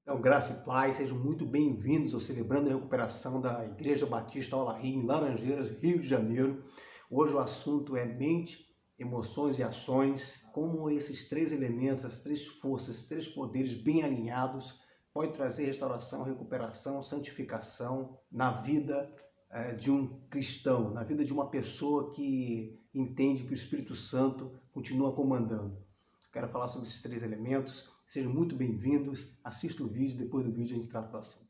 Então, graça e paz, sejam muito bem-vindos ao Celebrando a Recuperação da Igreja Batista Olaria, em Laranjeiras, Rio de Janeiro. Hoje o assunto é mente, emoções e ações, como esses três elementos, essas três forças, esses três poderes bem alinhados podem trazer restauração, recuperação, santificação na vida de um cristão, na vida de uma pessoa que entende que o Espírito Santo continua comandando. Quero falar sobre esses três elementos. Sejam muito bem-vindos. Assista o vídeo, depois do vídeo a gente trata do assunto.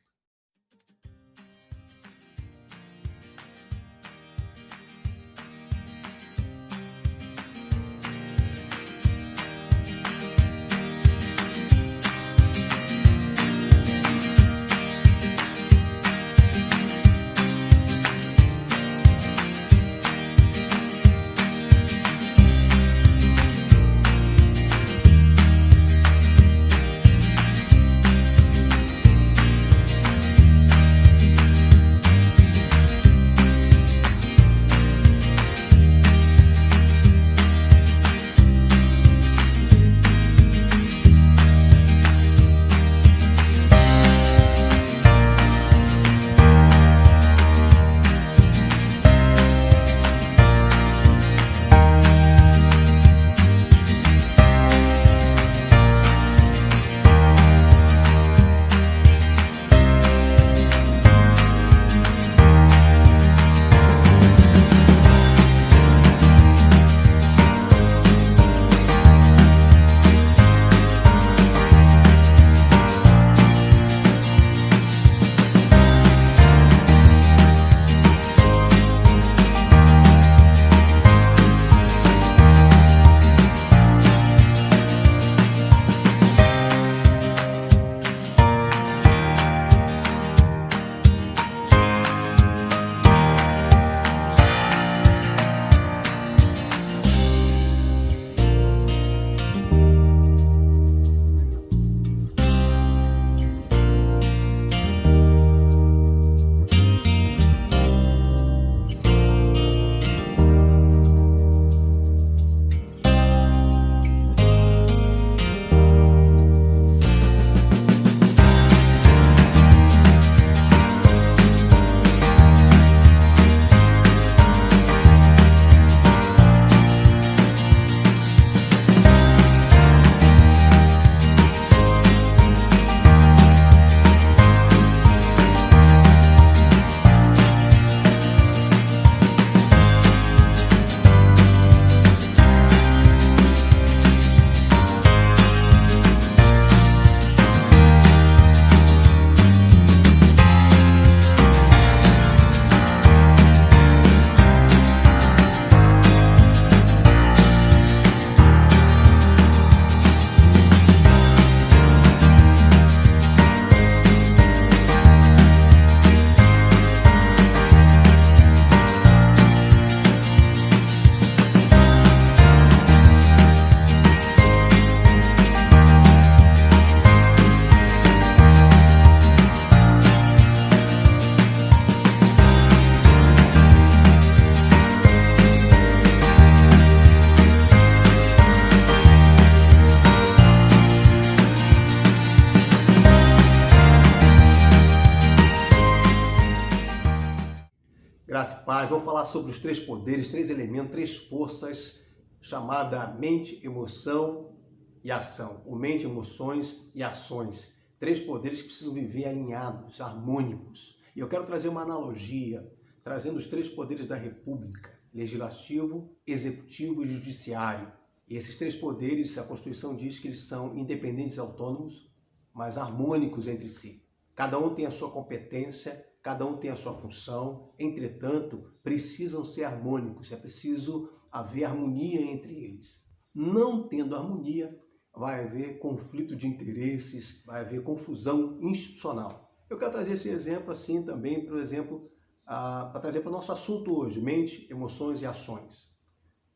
Graça e paz, vamos falar sobre os três poderes, três elementos, três forças, chamada mente, emoção e ação. O mente, emoções e ações. Três poderes que precisam viver alinhados, harmônicos. E eu quero trazer uma analogia, trazendo os três poderes da República: legislativo, executivo e judiciário. E esses três poderes, a Constituição diz que eles são independentes e autônomos, mas harmônicos entre si. Cada um tem a sua competência, cada um tem a sua função, entretanto, precisam ser harmônicos, é preciso haver harmonia entre eles. Não tendo harmonia, vai haver conflito de interesses, vai haver confusão institucional. Eu quero trazer esse exemplo assim também, por exemplo, para trazer para o nosso assunto hoje: mente, emoções e ações.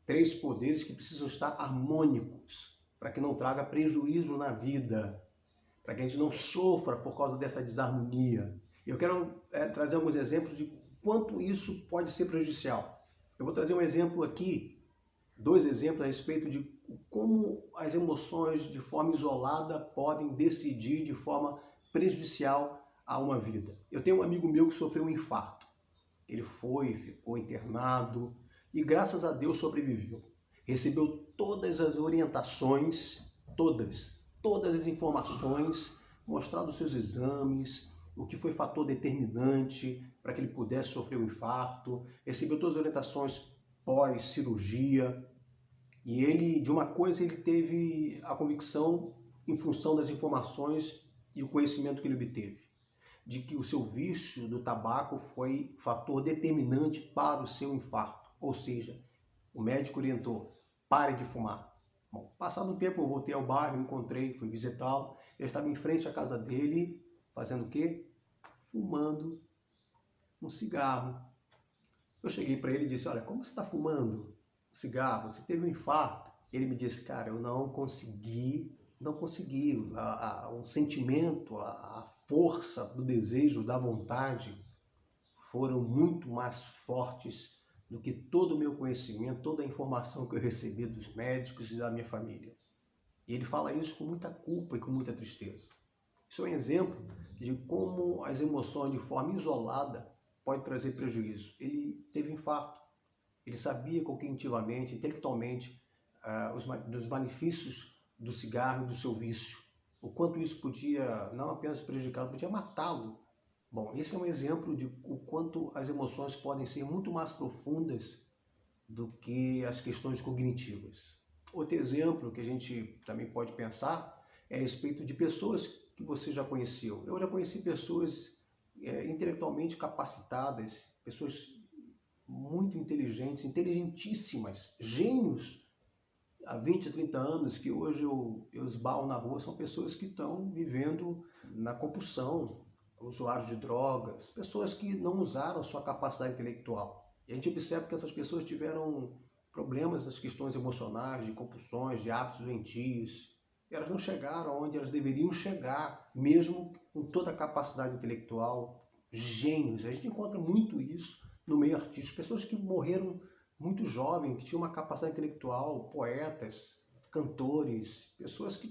Três poderes que precisam estar harmônicos, para que não traga prejuízo na vida, para que a gente não sofra por causa dessa desarmonia. Eu quero trazer alguns exemplos de quanto isso pode ser prejudicial. Eu vou trazer um exemplo aqui, dois exemplos a respeito de como as emoções de forma isolada podem decidir de forma prejudicial a uma vida. Eu tenho um amigo meu que sofreu um infarto. Ele ficou internado e, graças a Deus, sobreviveu. Recebeu todas as orientações, todas as informações, mostrado os seus exames, o que foi fator determinante para que ele pudesse sofrer um infarto, recebeu todas as orientações pós-cirurgia, e ele, de uma coisa, ele teve a convicção, em função das informações e o conhecimento que ele obteve, de que o seu vício do tabaco foi fator determinante para o seu infarto. Ou seja, o médico orientou: pare de fumar. Bom, passado um tempo eu voltei ao bairro, encontrei, fui visitá-lo. Ele estava em frente à casa dele, fazendo o quê? Fumando um cigarro. Eu cheguei para ele e disse: olha, como você está fumando cigarro? Você teve um infarto? Ele me disse: cara, eu não consegui, o sentimento, a força do desejo, da vontade foram muito mais fortes do que todo o meu conhecimento, toda a informação que eu recebi dos médicos e da minha família. E ele fala isso com muita culpa e com muita tristeza. Isso é um exemplo de como as emoções, de forma isolada, podem trazer prejuízo. Ele teve infarto. Ele sabia cognitivamente, intelectualmente, dos malefícios do cigarro e do seu vício. O quanto isso podia não apenas prejudicá-lo, podia matá-lo. Bom, esse é um exemplo de o quanto as emoções podem ser muito mais profundas do que as questões cognitivas. Outro exemplo que a gente também pode pensar é a respeito de pessoas que você já conheceu. Eu já conheci pessoas intelectualmente capacitadas, pessoas muito inteligentes, inteligentíssimas, gênios há 20, 30 anos, que hoje eu esbarro na rua, são pessoas que estão vivendo na compulsão, usuários de drogas, pessoas que não usaram a sua capacidade intelectual. E a gente observa que essas pessoas tiveram problemas nas questões emocionais, de compulsões, de hábitos doentios. Elas não chegaram onde elas deveriam chegar, mesmo com toda a capacidade intelectual. Gênios, a gente encontra muito isso no meio artístico. Pessoas que morreram muito jovens, que tinham uma capacidade intelectual, poetas, cantores, pessoas que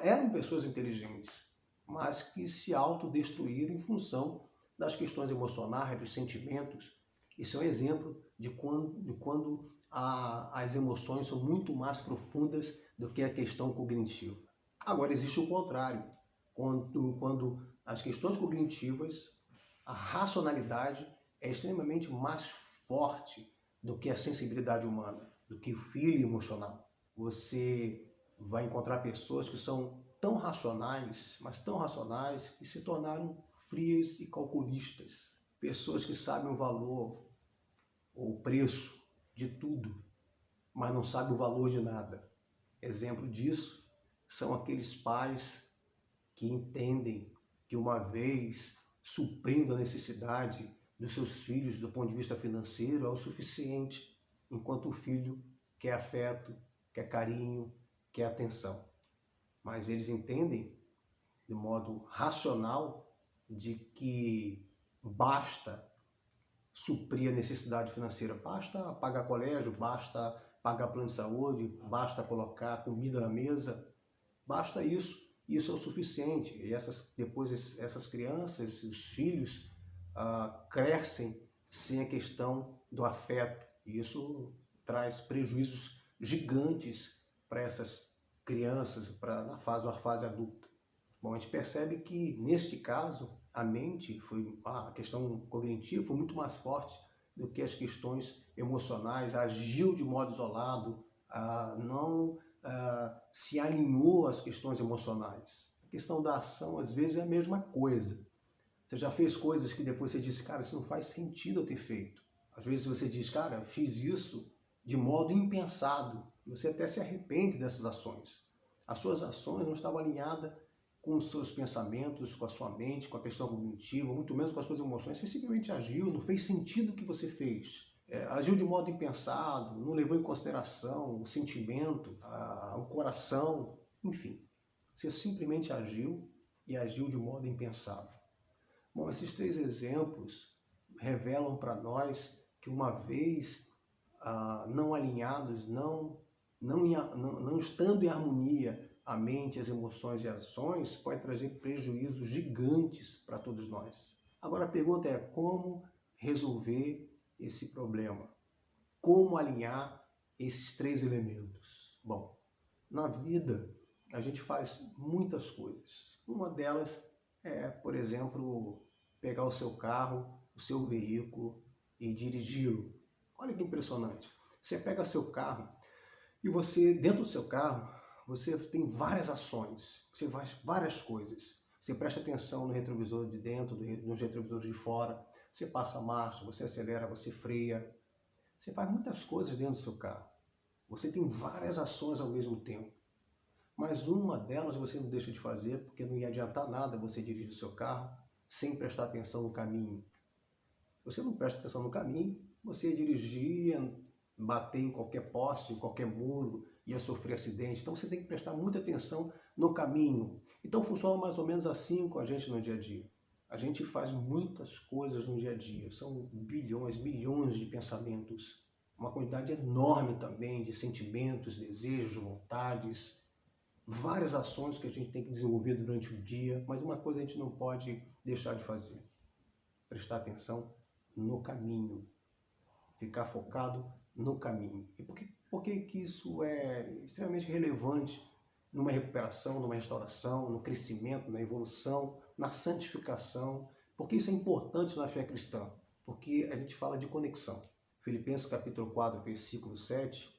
eram pessoas inteligentes, mas que se autodestruíram em função das questões emocionais, dos sentimentos. Isso é um exemplo de quando as emoções são muito mais profundas do que a questão cognitiva. Agora, existe o contrário. Quando as questões cognitivas, a racionalidade é extremamente mais forte do que a sensibilidade humana, do que o feeling emocional. Você vai encontrar pessoas que são tão racionais, mas tão racionais, que se tornaram frias e calculistas. Pessoas que sabem o valor ou o preço de tudo, mas não sabem o valor de nada. Exemplo disso são aqueles pais que entendem que, uma vez suprindo a necessidade dos seus filhos do ponto de vista financeiro, é o suficiente, enquanto o filho quer afeto, quer carinho, quer atenção. Mas eles entendem, de modo racional, de que basta suprir a necessidade financeira, basta pagar colégio, basta pagar plano de saúde, basta colocar comida na mesa, basta isso. Isso é o suficiente. E depois essas crianças, os filhos, crescem sem a questão do afeto. E isso traz prejuízos gigantes para essas crianças, na fase adulta. Bom, a gente percebe que, neste caso, a questão cognitiva foi muito mais forte do que as questões emocionais, agiu de modo isolado, não se alinhou às questões emocionais. A questão da ação, às vezes, é a mesma coisa. Você já fez coisas que depois você disse: cara, isso não faz sentido eu ter feito. Às vezes você diz: cara, fiz isso de modo impensado. E você até se arrepende dessas ações. As suas ações não estavam alinhadas com os seus pensamentos, com a sua mente, com a questão cognitiva, muito menos com as suas emoções. Você simplesmente agiu, não fez sentido o que você fez. Agiu de modo impensado, não levou em consideração o sentimento, o coração, enfim. Você simplesmente agiu e agiu de modo impensado. Bom, esses 3 exemplos revelam para nós que, uma vez não alinhados, não estando em harmonia a mente, as emoções e as ações, pode trazer prejuízos gigantes para todos nós. Agora a pergunta é como resolver esse problema? Como alinhar esses três elementos? Bom, na vida a gente faz muitas coisas. Uma delas é, por exemplo, pegar o seu carro, o seu veículo e dirigi-lo. Olha que impressionante. Você pega seu carro e você, dentro do seu carro, você tem várias ações, você faz várias coisas. Você presta atenção no retrovisor de dentro, nos retrovisores de fora, você passa a marcha, você acelera, você freia. Você faz muitas coisas dentro do seu carro. Você tem várias ações ao mesmo tempo. Mas uma delas você não deixa de fazer, porque não ia adiantar nada você dirigir o seu carro sem prestar atenção no caminho. Se você não presta atenção no caminho, você ia dirigir, ia bater em qualquer poste, em qualquer muro, ia sofrer acidente. Então você tem que prestar muita atenção no caminho. Então funciona mais ou menos assim com a gente no dia a dia. A gente faz muitas coisas no dia a dia, são bilhões, bilhões de pensamentos, uma quantidade enorme também de sentimentos, desejos, vontades, várias ações que a gente tem que desenvolver durante o dia, mas uma coisa a gente não pode deixar de fazer: prestar atenção no caminho, ficar focado no caminho. E por que isso é extremamente relevante numa recuperação, numa restauração, no crescimento, na evolução, na santificação? Porque isso é importante na fé cristã, porque a gente fala de conexão. Filipenses capítulo 4, versículo 7,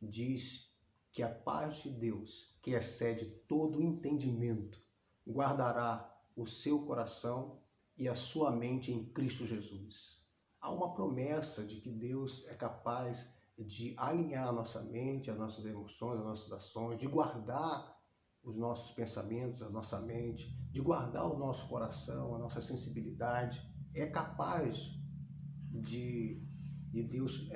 diz que a paz de Deus, que excede todo entendimento, guardará o seu coração e a sua mente em Cristo Jesus. Há uma promessa de que Deus é capaz de alinhar a nossa mente, as nossas emoções, as nossas ações, de guardar os nossos pensamentos, a nossa mente, de guardar o nosso coração, a nossa sensibilidade. É capaz de Deus,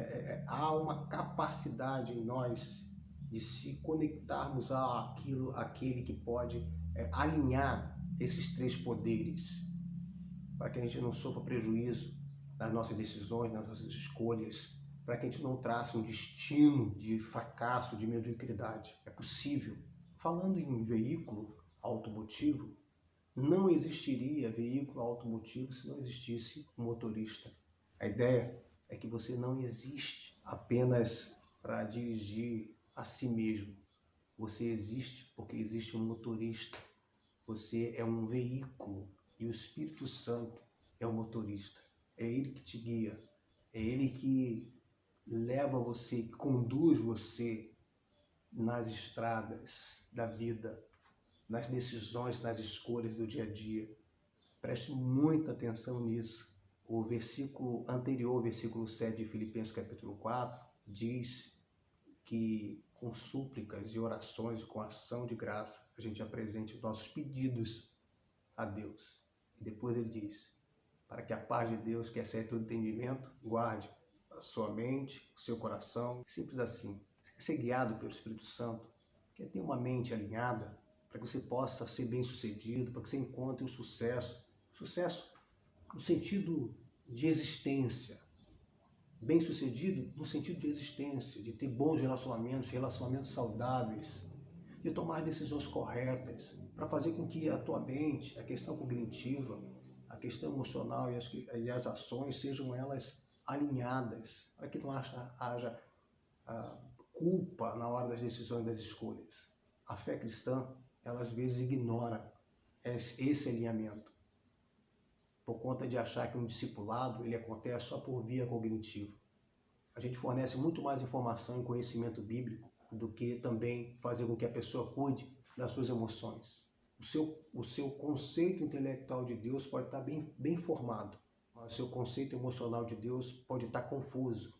há uma capacidade em nós de se conectarmos àquele que pode alinhar esses três poderes, para que a gente não sofra prejuízo nas nossas decisões, nas nossas escolhas, para que a gente não trace um destino de fracasso, de mediocridade. É possível. Falando em veículo automotivo, não existiria veículo automotivo se não existisse um motorista. A ideia é que você não existe apenas para dirigir a si mesmo. Você existe porque existe um motorista. Você é um veículo e o Espírito Santo é o motorista. É Ele que te guia. É Ele que leva você, que conduz você nas estradas da vida, nas decisões, nas escolhas do dia a dia. Preste muita atenção nisso. O versículo anterior, versículo 7 de Filipenses capítulo 4, diz que com súplicas e orações, com ação de graça, a gente apresente os nossos pedidos a Deus. E depois ele diz, para que a paz de Deus, que excede todo entendimento, guarde a sua mente, o seu coração. Simples assim. Você quer ser guiado pelo Espírito Santo, quer ter uma mente alinhada, para que você possa ser bem-sucedido, para que você encontre o sucesso. Sucesso no sentido de existência. Bem-sucedido no sentido de existência, de ter bons relacionamentos, relacionamentos saudáveis, de tomar decisões corretas, para fazer com que a tua mente, a questão cognitiva, a questão emocional e as ações sejam elas alinhadas, para que não haja culpa na hora das decisões, das escolhas. A fé cristã, ela às vezes ignora esse alinhamento, por conta de achar que um discipulado ele acontece só por via cognitiva. A gente fornece muito mais informação e conhecimento bíblico do que também fazer com que a pessoa cuide das suas emoções. O seu conceito intelectual de Deus pode estar bem formado, mas o seu conceito emocional de Deus pode estar confuso.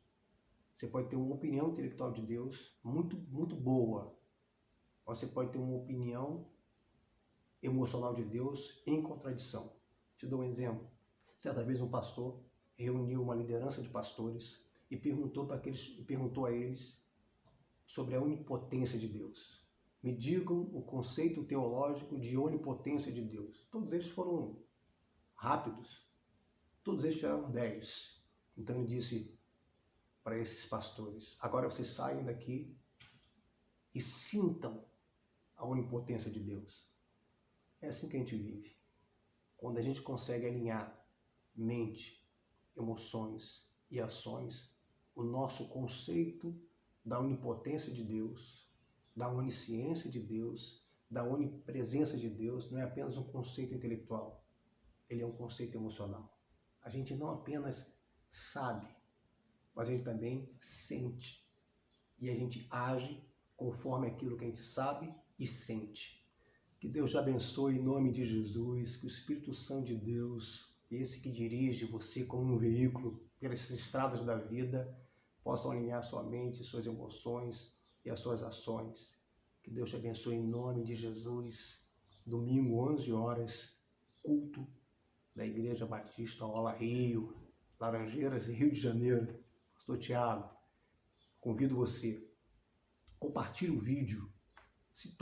Você pode ter uma opinião intelectual de Deus muito, muito boa, mas você pode ter uma opinião emocional de Deus em contradição. Te dou um exemplo. Certa vez um pastor reuniu uma liderança de pastores e perguntou a eles sobre a onipotência de Deus. Me digam o conceito teológico de onipotência de Deus. Todos eles foram rápidos. Todos eles tiraram 10. Então ele disse para esses pastores, agora vocês saem daqui e sintam a onipotência de Deus. É assim que a gente vive. Quando a gente consegue alinhar mente, emoções e ações, o nosso conceito da onipotência de Deus, da onisciência de Deus, da onipresença de Deus, não é apenas um conceito intelectual, ele é um conceito emocional. A gente não apenas sabe, mas a gente também sente. E a gente age conforme aquilo que a gente sabe e sente. Que Deus te abençoe em nome de Jesus, que o Espírito Santo de Deus, esse que dirige você como um veículo pelas estradas da vida, possa alinhar sua mente, suas emoções e as suas ações. Que Deus te abençoe em nome de Jesus. Domingo, 11 horas, culto da Igreja Batista Ola Rio, Laranjeiras, Rio de Janeiro. Pastor Tiago, convido você, compartilhe o vídeo, se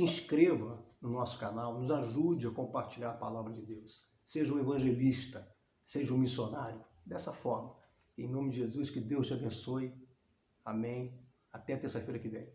inscreva no nosso canal, nos ajude a compartilhar a palavra de Deus. Seja um evangelista, seja um missionário, dessa forma. Em nome de Jesus, que Deus te abençoe. Amém. Até terça-feira que vem.